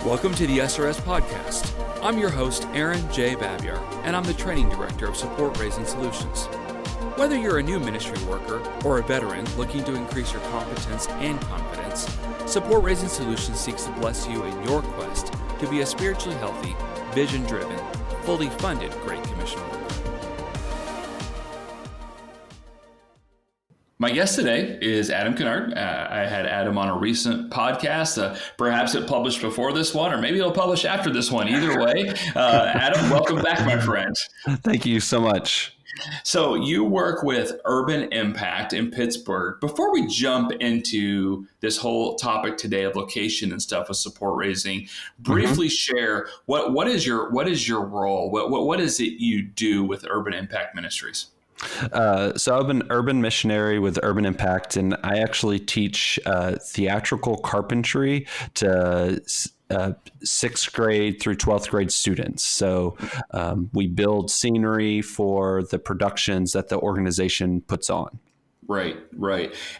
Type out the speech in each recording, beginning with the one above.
Welcome to the SRS Podcast. I'm your host, Aaron J. Babiar, and I'm the Training Director of Support Raising Solutions. Whether you're a new ministry worker or a veteran looking to increase your competence and confidence, Support Raising Solutions seeks to bless you in your quest to be a spiritually healthy, vision-driven, fully funded Great Commission worker. My guest today is Adam Kennard. I had Adam on a recent podcast. Perhaps it published before this one, or maybe it'll publish after this one. Either way, Adam, welcome back, my friend. Thank you so much. So you work with Urban Impact in Pittsburgh. Before we jump into this whole topic today of location and stuff with support raising, briefly share what is your role? What is it you do with Urban Impact Ministries? So I'm an urban missionary with Urban Impact, and I actually teach theatrical carpentry to 6th grade through 12th grade students. So we build scenery for the productions that the organization puts on. Right.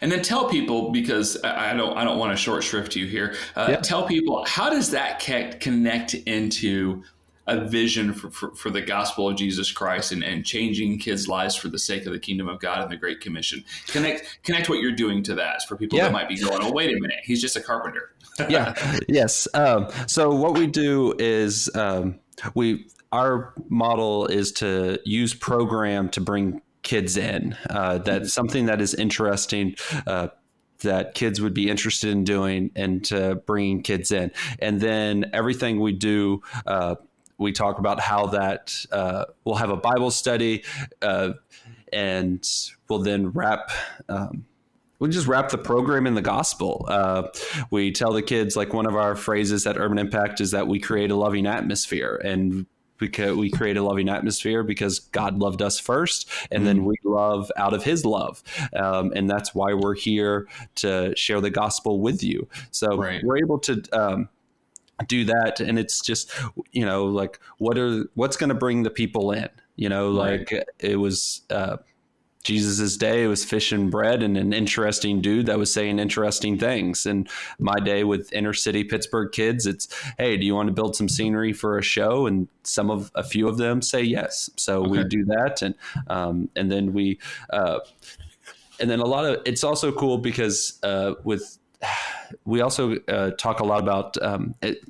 And then tell people, because I don't want to short shrift you here. Tell people, how does that connect into a vision for the gospel of Jesus Christ and changing kids' lives for the sake of the kingdom of God and the Great Commission? Connect what you're doing to that for people that might be going, oh, wait a minute, he's just a carpenter. Yes. So what we do is our model is to use program to bring kids in. That's something that is interesting, that kids would be interested in doing, and bringing kids in. And then everything we do, we talk about how that we'll have a Bible study, and we'll then we'll just wrap the program in the gospel. We tell the kids, like, one of our phrases at Urban Impact is that we create a loving atmosphere, and we create a loving atmosphere because God loved us first, and then we love out of his love. And that's why we're here to share the gospel with you. So we're able to do that, and it's just, like, what's going to bring the people in, like it was Jesus's day. It was fish and bread and an interesting dude that was saying interesting things. And my day with inner city Pittsburgh kids, it's, hey, do you want to build some scenery for a show? And a few of them say yes. So we do that, and then and then a lot of, it's also cool because we also talk a lot about,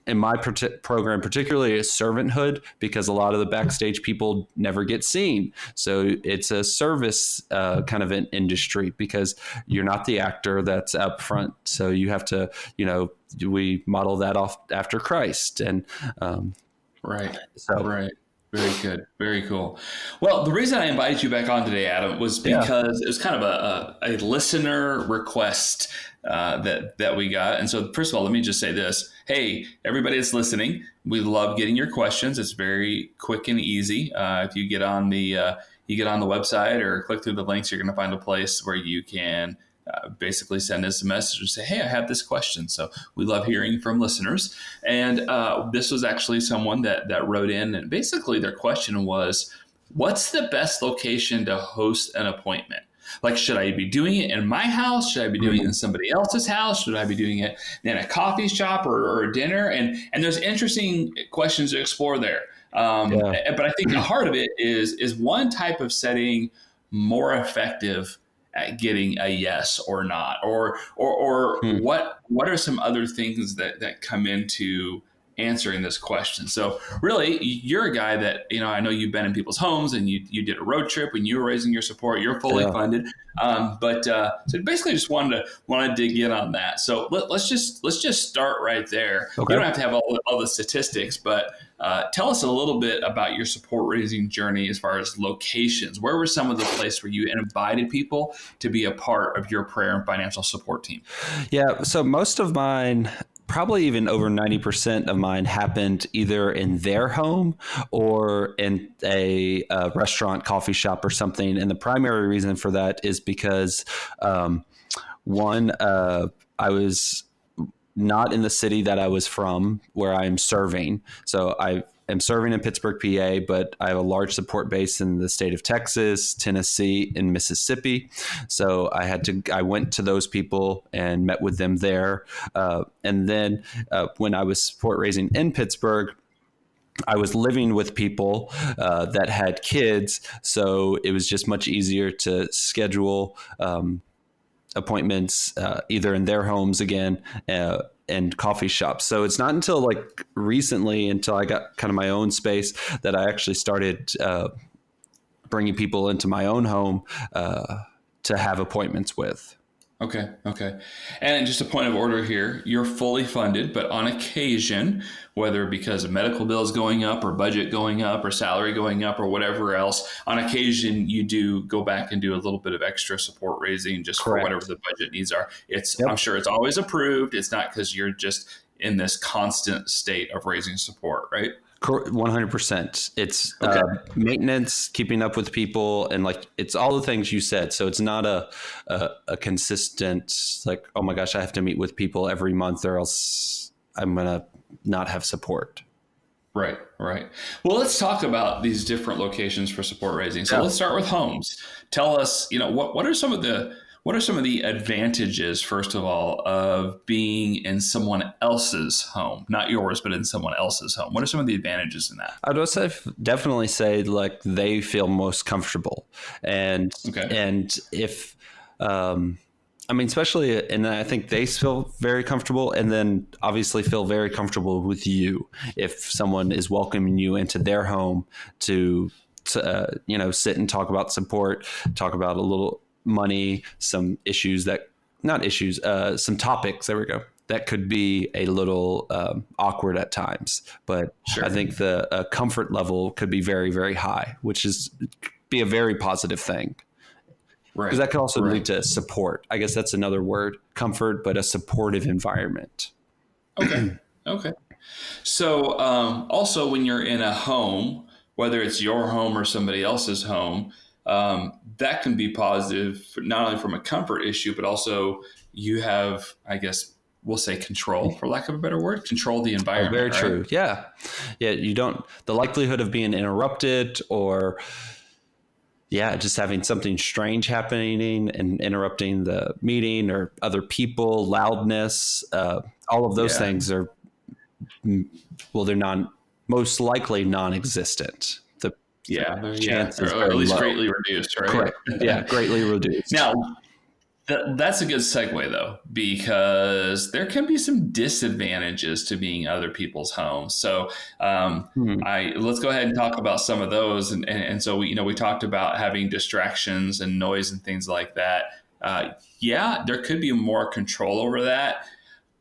in my program, particularly servanthood, because a lot of the backstage people never get seen. So it's a service kind of an industry, because you're not the actor that's up front. So you have to, we model that off after Christ. And Right. Very good. Very cool. Well, the reason I invited you back on today, Adam, was because it was kind of a listener request that we got. And so, first of all, let me just say this. Hey, everybody that's listening, we love getting your questions. It's very quick and easy. If you get on the website or click through the links, you're going to find a place where you can basically send us a message and say, hey, I have this question. So we love hearing from listeners. And this was actually someone that wrote in, and basically their question was, what's the best location to host an appointment? Like, should I be doing it in my house? Should I be doing it in somebody else's house? Should I be doing it in a coffee shop or a dinner? And there's interesting questions to explore there. But I think the heart of it is one type of setting more effective at getting a yes or not, or what are some other things that come into answering this question? So really, you're a guy that, I know you've been in people's homes, and you did a road trip when you were raising your support. You're fully funded, but so basically just wanted to dig in on that. So let's just start right there. Okay. You don't have to have all the statistics, but tell us a little bit about your support raising journey as far as locations. Where were some of the places where you invited people to be a part of your prayer and financial support team? Yeah, so most of mine, probably even over 90% of mine, happened either in their home or in a restaurant, coffee shop, or something. And the primary reason for that is because, one, I was not in the city that I was from, where I'm serving. So am serving in Pittsburgh, PA, but I have a large support base in the state of Texas, Tennessee, and Mississippi. So I went to those people and met with them there. And then when I was support raising in Pittsburgh, I was living with people that had kids, so it was just much easier to schedule appointments either in their homes again and coffee shops. So it's not until like recently, until I got kind of my own space, that I actually started bringing people into my own home to have appointments with. Okay. And just a point of order here, you're fully funded, but on occasion, whether because of medical bills going up or budget going up or salary going up or whatever else, on occasion you do go back and do a little bit of extra support raising just Correct. For whatever the budget needs are. I'm sure it's always approved. It's not because you're just in this constant state of raising support, right? 100%. It's okay. Maintenance, keeping up with people, and like it's all the things you said. So it's not a consistent like, oh my gosh, I have to meet with people every month or else I'm gonna not have support. Right. Well, let's talk about these different locations for support raising. So let's start with homes. Tell us, what are some of the advantages, first of all, of being in someone else's home, not yours, but in someone else's home? What are some of the advantages in that? I'd also definitely say like they feel most comfortable, and if, especially, and I think they feel very comfortable, and then obviously feel very comfortable with you if someone is welcoming you into their home to sit and talk about support, talk about a little money, some some topics, there we go, that could be a little awkward at times. But sure. I think the comfort level could be very, very high, which is be a very positive thing. Right. Because that could also lead to support. I guess that's another word, comfort, but a supportive environment. Okay. So also when you're in a home, whether it's your home or somebody else's home, that can be positive, not only from a comfort issue, but also you have, I guess, we'll say control, for lack of a better word, control the environment. Very true. Yeah. You don't, the likelihood of being interrupted or just having something strange happening and interrupting the meeting or other people, loudness, all of those things are, they're most likely non-existent. Chances or at least low. Greatly reduced, right? Correct. Yeah, greatly reduced. Now, that's a good segue, though, because there can be some disadvantages to being other people's homes. So let's go ahead and talk about some of those. And so we talked about having distractions and noise and things like that. There could be more control over that,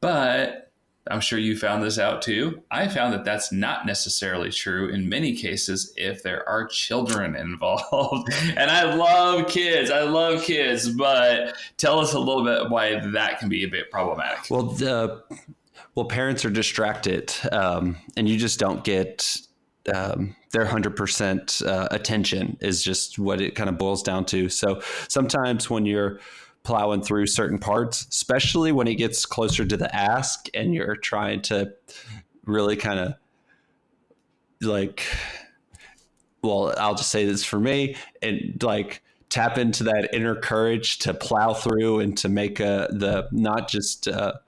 but I'm sure you found this out too. I found that that's not necessarily true in many cases if there are children involved. And I love kids, but tell us a little bit why that can be a bit problematic. Well, parents are distracted, and you just don't get their 100% attention is just what it kind of boils down to. So sometimes when you're plowing through certain parts, especially when it gets closer to the ask and you're trying to really kind of I'll just say this for me, and like tap into that inner courage to plow through and to make not just to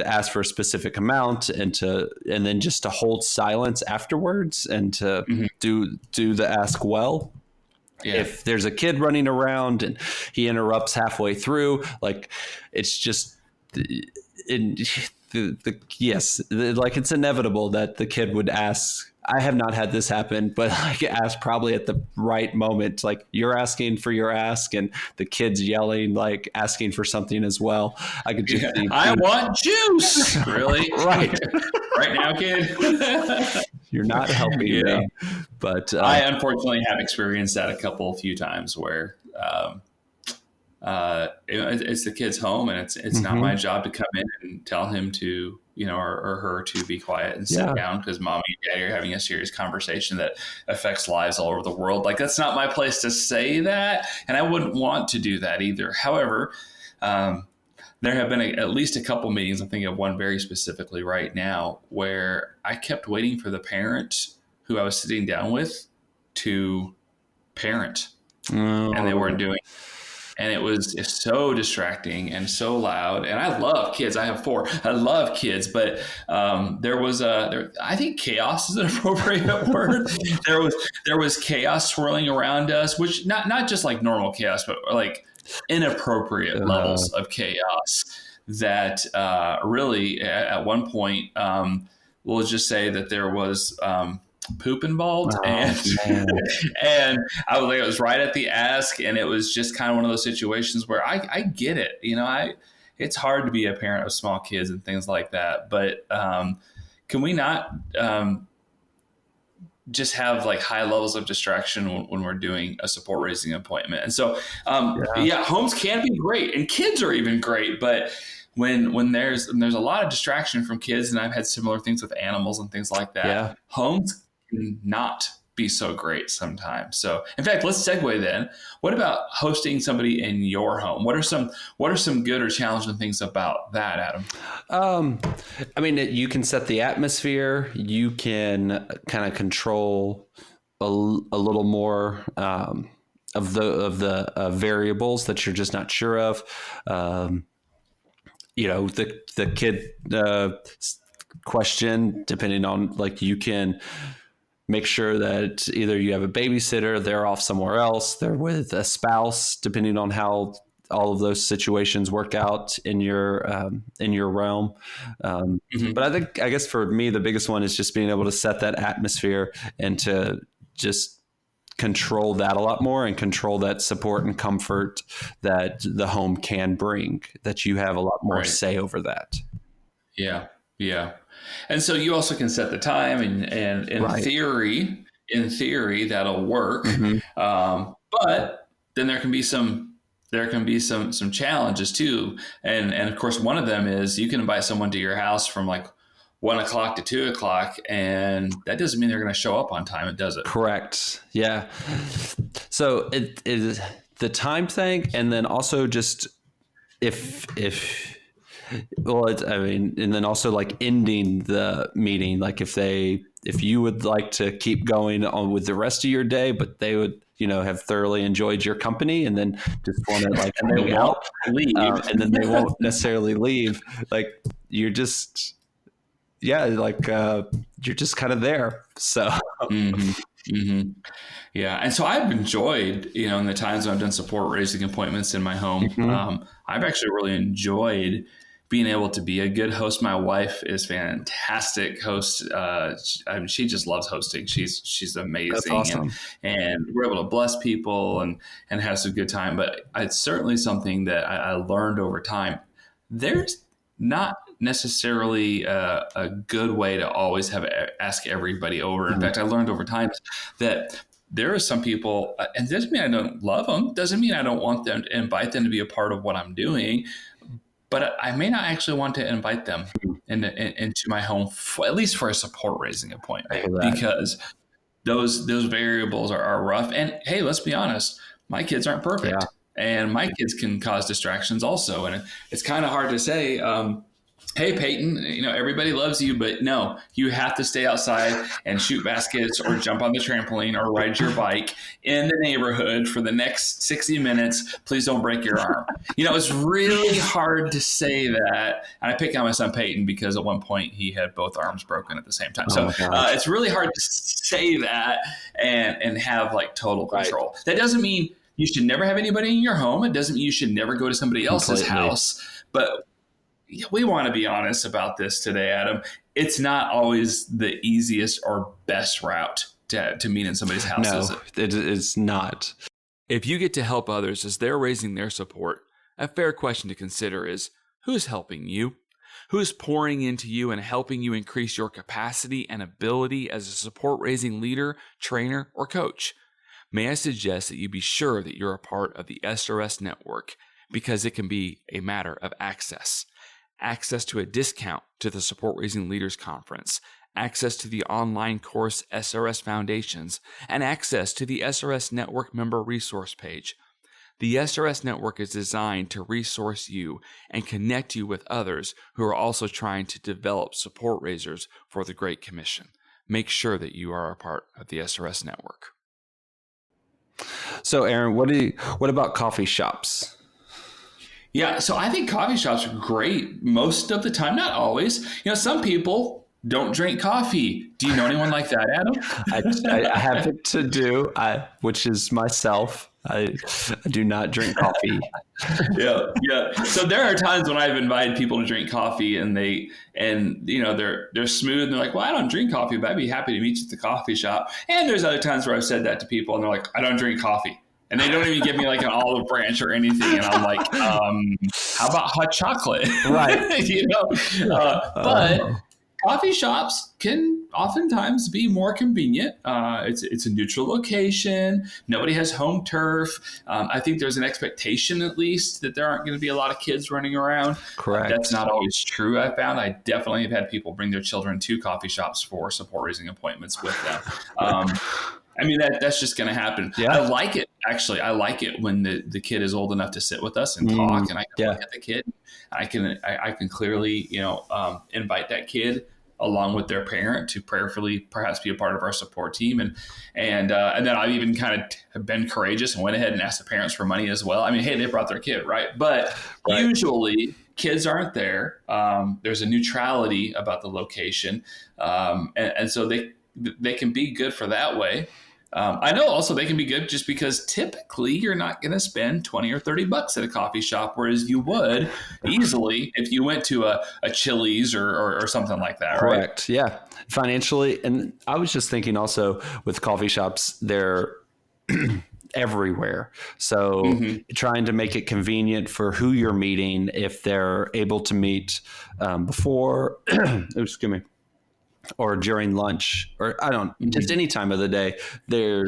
ask for a specific amount and then just to hold silence afterwards and to do the ask well. Yeah. If there's a kid running around and he interrupts halfway through, like it's just it's inevitable that the kid would ask. I have not had this happen, but like ask probably at the right moment. Like you're asking for your ask and the kid's yelling, like asking for something as well. I could just I want juice. Really? Right. Right now, kid. You're not helping me. But I unfortunately have experienced that a few times where it's the kid's home and it's not my job to come in and tell him to, or her to be quiet and sit down because mommy and daddy are having a serious conversation that affects lives all over the world. Like that's not my place to say that. And I wouldn't want to do that either. However, there have been at least a couple meetings. I'm thinking of one very specifically right now where I kept waiting for the parent who I was sitting down with to parent, and they weren't doing. And it was so distracting and so loud. And I love kids. I have 4. I love kids, but I think chaos is an appropriate word. There was chaos swirling around us, which not just like normal chaos, but like inappropriate levels of chaos that really at one point, we'll just say that there was poop involved, and I was right at the ask, and it was just kind of one of those situations where I get it, it's hard to be a parent of small kids and things like that, but can we not just have like high levels of distraction when we're doing a support raising appointment? And so homes can be great, and kids are even great, but when there's a lot of distraction from kids, and I've had similar things with animals and things like that, homes can not be so great sometimes. So in fact, let's segue then. What about hosting somebody in your home? What are some good or challenging things about that, Adam? I mean, you can set the atmosphere. You can kind of control a little more of the variables that you're just not sure of. The kid question, depending on, like, you can make sure that either you have a babysitter, they're off somewhere else, they're with a spouse, depending on how all of those situations work out in your realm. But I guess for me, the biggest one is just being able to set that atmosphere and to just control that a lot more, and control that support and comfort that the home can bring, that you have a lot more say over that. Yeah. Yeah. And so you also can set the time, and in theory that'll work. But then there can be some challenges too. And of course, one of them is you can invite someone to your house from like 1 o'clock to 2 o'clock, and that doesn't mean they're going to show up on time. It doesn't. Correct. Yeah. So it is the time thing. And then also just and then also like ending the meeting, like if you would like to keep going on with the rest of your day, but they would, have thoroughly enjoyed your company, and then just want to like, and they won't leave, and then they won't necessarily leave. Like you're just, you're just kind of there. So. Yeah. And so I've enjoyed, in the times when I've done support raising appointments in my home, I've actually really enjoyed being able to be a good host. My wife is fantastic host. She just loves hosting. She's amazing. That's awesome. And we're able to bless people and have some good time. But it's certainly something that I learned over time. There's not necessarily a good way to always ask everybody over. In fact, I learned over time that there are some people, and it doesn't mean I don't love them, doesn't mean I don't want them to invite them to be a part of what I'm doing, but I may not actually want to invite them into my home, at least for a support raising appointment, because those variables are rough. And hey, let's be honest, my kids aren't perfect, and my kids can cause distractions also. And it's kind of hard to say, hey, Peyton, everybody loves you, but no, you have to stay outside and shoot baskets or jump on the trampoline or ride your bike in the neighborhood for the next 60 minutes. Please don't break your arm. It's really hard to say that. And I pick on my son Peyton because at one point he had both arms broken at the same time. So it's really hard to say that and have like total control. Right. That doesn't mean you should never have anybody in your home. It doesn't mean you should never go to somebody else's house. But we want to be honest about this today, Adam. It's not always the easiest or best route to meet in somebody's house, is it? It is not. If you get to help others as they're raising their support, a fair question to consider is, who's helping you? Who's pouring into you and helping you increase your capacity and ability as a support-raising leader, trainer, or coach? May I suggest that you be sure that you're a part of the SRS network, because it can be a matter of access. Access to a discount to the Support Raising Leaders Conference, access to the online course SRS Foundations, and access to the SRS Network member resource page. The SRS network is designed to resource you and connect you with others who are also trying to develop support raisers for the Great Commission. Make sure that you are a part of the SRS network. So, Aaron, what about coffee shops? Yeah, so I think coffee shops are great most of the time, not always. Some people don't drink coffee. Do you know anyone like that, Adam? I have it to do, which is myself. I do not drink coffee. Yeah. So there are times when I've invited people to drink coffee, and they're smooth, and they're like, "Well, I don't drink coffee, but I'd be happy to meet you at the coffee shop." And there's other times where I've said that to people, and they're like, "I don't drink coffee." And they don't even give me like an olive branch or anything. And I'm like, how about hot chocolate? Right. But coffee shops can oftentimes be more convenient. It's a neutral location. Nobody has home turf. I think there's an expectation, at least, that there aren't going to be a lot of kids running around. Correct. That's not always true, I found. I definitely have had people bring their children to coffee shops for support raising appointments with them. That's just going to happen. Yeah. I like it. Actually, I like it when the kid is old enough to sit with us and talk, and I can look at the kid. I can clearly, invite that kid along with their parent to prayerfully perhaps be a part of our support team. And then I've even kind of have been courageous and went ahead and asked the parents for money as well. I mean, hey, they brought their kid, right? But usually kids aren't there. There's a neutrality about the location. And so they can be good for that way. I know also they can be good just because typically you're not going to spend $20 or $30 at a coffee shop, whereas you would easily if you went to a Chili's or something like that. Correct. Right? Yeah. Financially. And I was just thinking also with coffee shops, they're everywhere. So trying to make it convenient for who you're meeting, if they're able to meet before, excuse me, or during lunch, or just any time of the day, they're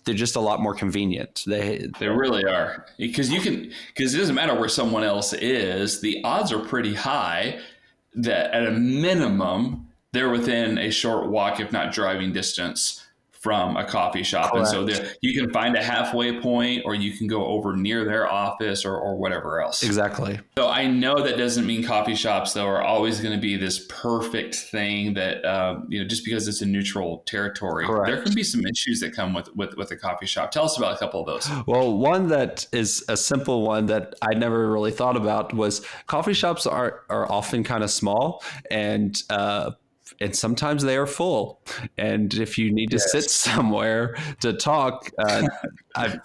just a lot more convenient. They really are, because it doesn't matter where someone else is. The odds are pretty high that at a minimum they're within a short walk, if not driving distance, from a coffee shop. Correct. And so you can find a halfway point, or you can go over near their office or whatever else. Exactly. So I know that doesn't mean coffee shops, though, are always going to be this perfect thing that, just because it's a neutral territory. Correct. There can be some issues that come with a coffee shop. Tell us about a couple of those. Well, one that is a simple one that I never really thought about was coffee shops are often kind of small, and sometimes they are full. And if you need to sit somewhere to talk, I've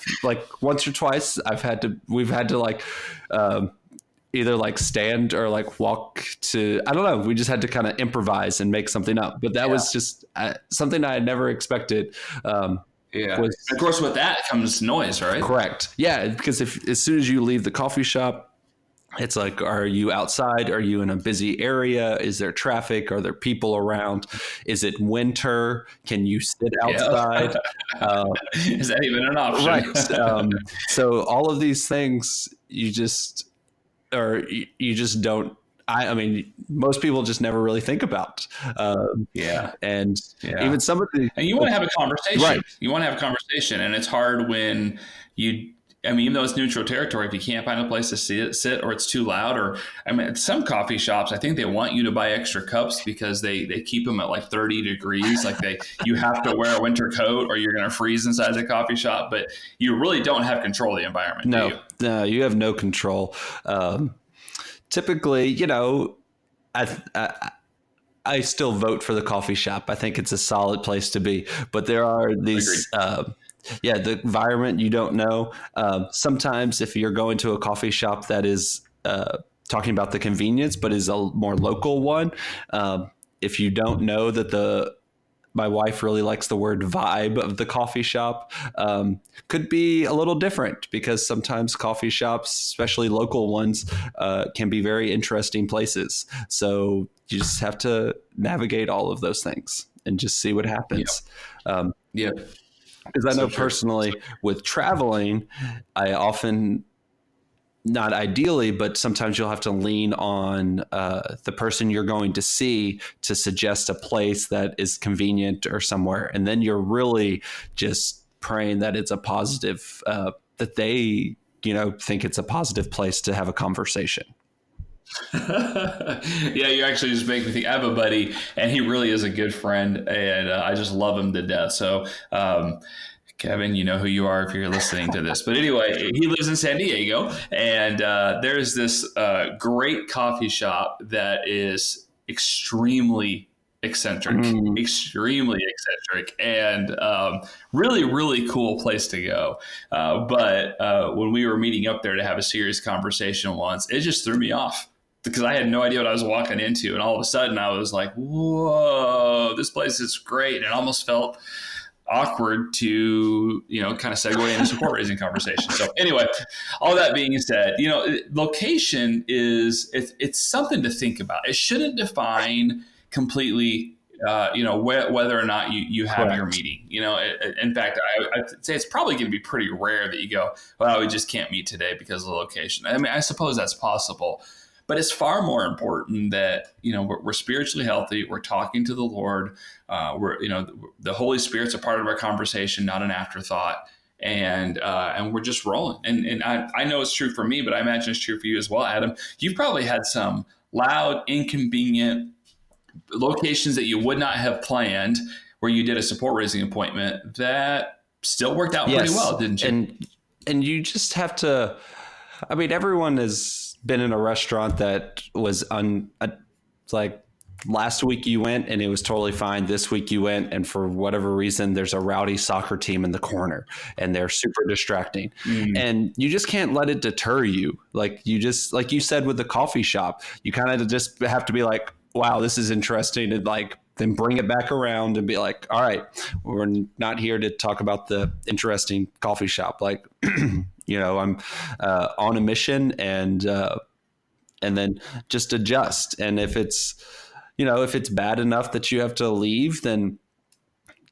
once or twice we've had to either stand or walk to, I don't know. We just had to kind of improvise and make something up. But that was just something I had never expected. Of course, with that comes noise, right? Correct. Yeah, because as soon as you leave the coffee shop, it's like, are you outside? Are you in a busy area? Is there traffic? Are there people around? Is it winter? Can you sit outside? Is that even an option? Right. So all of these things you just don't. I mean, most people just never really think about. And even some of the, and you want to have a conversation. Right. You want to have a conversation, and it's hard when even though it's neutral territory, if you can't find a place to sit, or it's too loud, some coffee shops, I think they want you to buy extra cups because they keep them at 30 degrees. You have to wear a winter coat or you're going to freeze inside the coffee shop, but you really don't have control of the environment. No, you have no control. Typically, I still vote for the coffee shop. I think it's a solid place to be, but there are these, the environment you don't know. Sometimes if you're going to a coffee shop that is talking about the convenience, but is a more local one, if you don't know that my wife really likes the word vibe of the coffee shop, could be a little different, because sometimes coffee shops, especially local ones, can be very interesting places. So you just have to navigate all of those things and just see what happens. Because I know personally with traveling, I often, not ideally, but sometimes you'll have to lean on the person you're going to see to suggest a place that is convenient or somewhere. And then you're really just praying that it's a positive, that they think it's a positive place to have a conversation. Yeah, you actually just make me think. I have a buddy, and he really is a good friend, and I just love him to death. So, Kevin, you know who you are if you're listening to this. But anyway, he lives in San Diego, and there's this great coffee shop that is extremely eccentric, and really, really cool place to go. But when we were meeting up there to have a serious conversation once, it just threw me off because I had no idea what I was walking into. And all of a sudden I was like, whoa, this place is great. And it almost felt awkward to, kind of segue into support raising conversation. So anyway, all that being said, location it's something to think about. It shouldn't define completely, whether or not you have your meeting. In fact, I'd say it's probably going to be pretty rare that you go, well, we just can't meet today because of the location. I mean, I suppose that's possible. But it's far more important that, we're spiritually healthy. We're talking to the Lord. The Holy Spirit's a part of our conversation, not an afterthought. And we're just rolling. And I know it's true for me, but I imagine it's true for you as well, Adam. You've probably had some loud, inconvenient locations that you would not have planned where you did a support raising appointment that still worked out pretty well, didn't you? And you just have to, everyone has been in a restaurant that was like last week you went and it was totally fine. This week you went and for whatever reason, there's a rowdy soccer team in the corner and they're super distracting. And you just can't let it deter you. Like you said with the coffee shop, you kind of just have to be like, wow, this is interesting. And then bring it back around and be like, all right, we're not here to talk about the interesting coffee shop. I'm on a mission and then just adjust. And if it's bad enough that you have to leave, then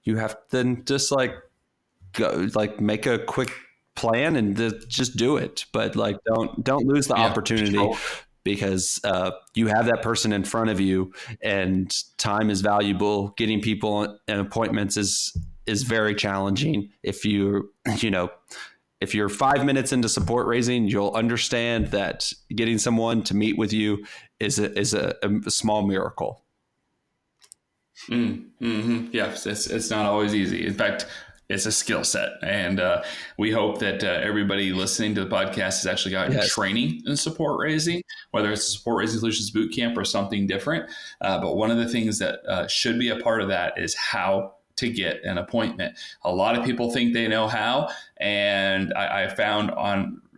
you have to just go, make a quick plan and just do it. But don't lose the opportunity. Because you have that person in front of you and time is valuable. Getting people and appointments is very challenging. If you're 5 minutes into support raising, you'll understand that getting someone to meet with you is a small miracle. Yes, it's not always easy. In fact, it's a skill set. And we hope that everybody listening to the podcast has actually gotten training in support raising, whether it's a support raising solutions boot camp or something different. But one of the things that should be a part of that is how to get an appointment. A lot of people think they know how. And I found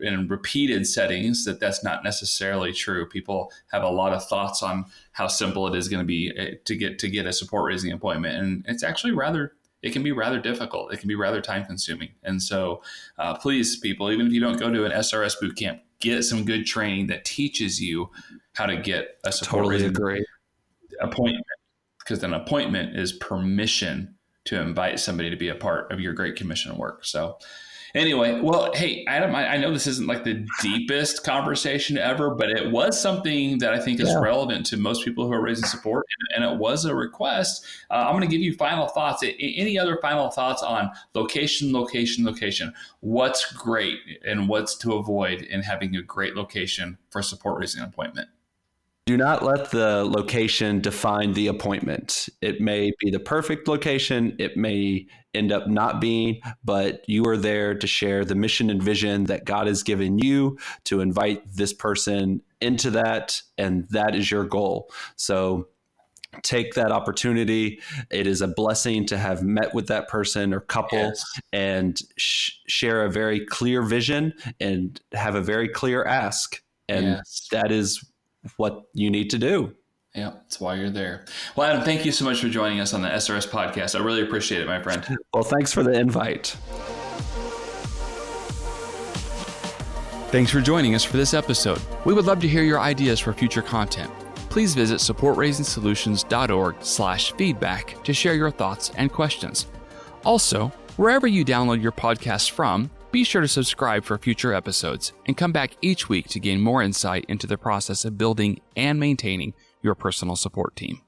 in repeated settings that that's not necessarily true. People have a lot of thoughts on how simple it is going to be to get a support raising appointment. And it's actually it can be rather difficult. It can be rather time consuming. And so please, people, even if you don't go to an SRS boot camp, get some good training that teaches you how to get a support raising appointment, because an appointment is permission to invite somebody to be a part of your Great Commission work. So anyway, well, hey, Adam, I know this isn't the deepest conversation ever, but it was something that I think is relevant to most people who are raising support, and it was a request. I'm going to give you final thoughts. Any other final thoughts on location? What's great and what's to avoid in having a great location for a support raising appointment? Do not let the location define the appointment. It may be the perfect location. It may end up not being, but you are there to share the mission and vision that God has given you to invite this person into that. And that is your goal. So take that opportunity. It is a blessing to have met with that person or couple and share a very clear vision and have a very clear ask. And that is what you need to do. Yeah, that's why you're there. Well, Adam, thank you so much for joining us on the SRS podcast. I really appreciate it, my friend. Well, thanks for the invite. Thanks for joining us for this episode. We would love to hear your ideas for future content. Please visit supportraisingsolutions.org/feedback to share your thoughts and questions. Also, wherever you download your podcasts from, be sure to subscribe for future episodes and come back each week to gain more insight into the process of building and maintaining your personal support team.